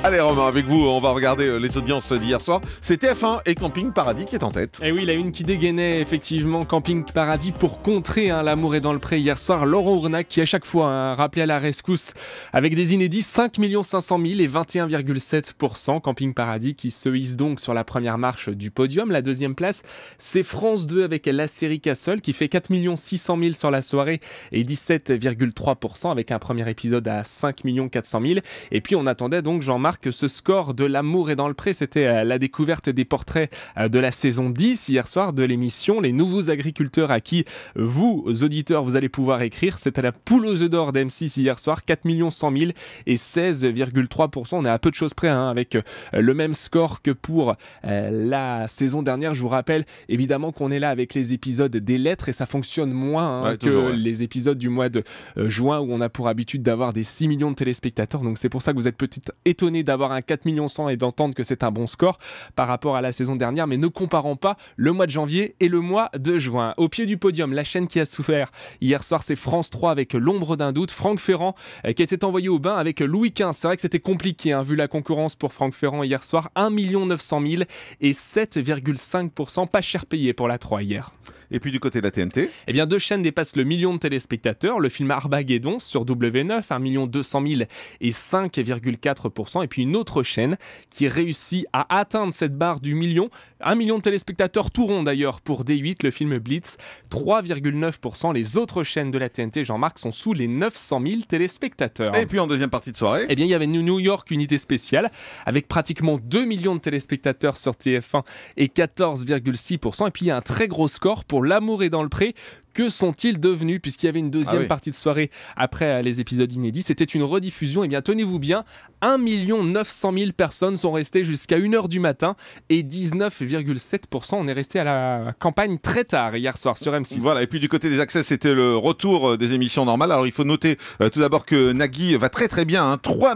Allez Romain, avec vous, on va regarder les audiences d'hier soir. C'est TF1 et Camping Paradis qui est en tête. Et oui, la une qui dégainait effectivement Camping Paradis pour contrer L'amour est dans le pré hier soir. Laurent Ournac qui à chaque fois a rappelé à la rescousse avec des inédits 5 500 000 et 21,7%. Camping Paradis qui se hisse donc sur la première marche du podium. La deuxième place, c'est France 2 avec la série Castle qui fait 4 600 000 sur la soirée et 17,3% avec un premier épisode à 5 400 000. Et puis on attendait donc Jean-Marc que ce score de L'amour est dans le pré, c'était la découverte des portraits de la saison 10 hier soir de l'émission, les nouveaux agriculteurs à qui vous, auditeurs, vous allez pouvoir écrire. C'était la poule aux œufs d'or d'M6 hier soir, 4 100 000 et 16,3%. On est à peu de choses près avec le même score que pour la saison dernière. Je vous rappelle évidemment qu'on est là avec les épisodes des lettres et ça fonctionne moins les épisodes du mois de juin où on a pour habitude d'avoir des 6 millions de téléspectateurs. Donc c'est pour ça que vous êtes peut-être étonnés d'avoir un 4 100 000 et d'entendre que c'est un bon score par rapport à la saison dernière, mais ne comparons pas le mois de janvier et le mois de juin. Au pied du podium, la chaîne qui a souffert hier soir, c'est France 3 avec L'ombre d'un doute. Franck Ferrand qui était envoyé au bain avec Louis XV. C'est vrai que c'était compliqué vu la concurrence pour Franck Ferrand hier soir. 1 900 000 et 7,5%. Pas cher payé pour la 3 hier. Et puis du côté de la TNT, eh bien, deux chaînes dépassent le million de téléspectateurs. Le film Armageddon sur W9, 1 200 000 et 5,4%. Et puis une autre chaîne qui réussit à atteindre cette barre du million. 1 million de téléspectateurs, tout rond d'ailleurs pour D8, le film Blitz, 3,9%. Les autres chaînes de la TNT, Jean-Marc, sont sous les 900 000 téléspectateurs. Et puis en deuxième partie de soirée, eh bien, il y avait New York Unité Spéciale avec pratiquement 2 millions de téléspectateurs sur TF1 et 14,6%. Et puis il y a un très gros score pour L'amour est dans le pré. Que sont-ils devenus puisqu'il y avait une deuxième partie de soirée après les épisodes inédits? C'était une rediffusion. Et bien, tenez-vous bien, 1 900 000 personnes sont restées jusqu'à 1h du matin et 19,7%. On est resté à la campagne très tard hier soir sur M6. Voilà, et puis du côté des accès, c'était le retour des émissions normales. Alors il faut noter tout d'abord que Nagui va très très bien, 3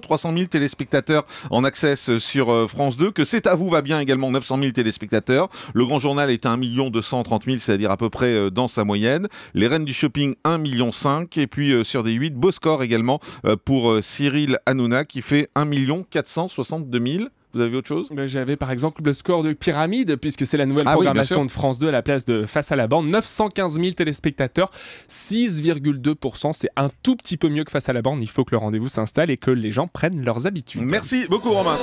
300 000 téléspectateurs en access sur France 2, que C'est à vous va bien également, 900 000 téléspectateurs. Le Grand Journal est à 1 230 000, c'est-à-dire à peu près dans sa moyenne. Les Reines du Shopping, 1,5 million. Et puis sur D8, beau score également pour Cyril Hanouna qui fait 1 462 000. Vous avez autre chose? J'avais par exemple le score de Pyramide, puisque c'est la nouvelle programmation de France 2 à la place de Face à la bande. 915 000 téléspectateurs, 6,2%. C'est un tout petit peu mieux que Face à la bande. Il faut que le rendez-vous s'installe et que les gens prennent leurs habitudes. Merci beaucoup Romain.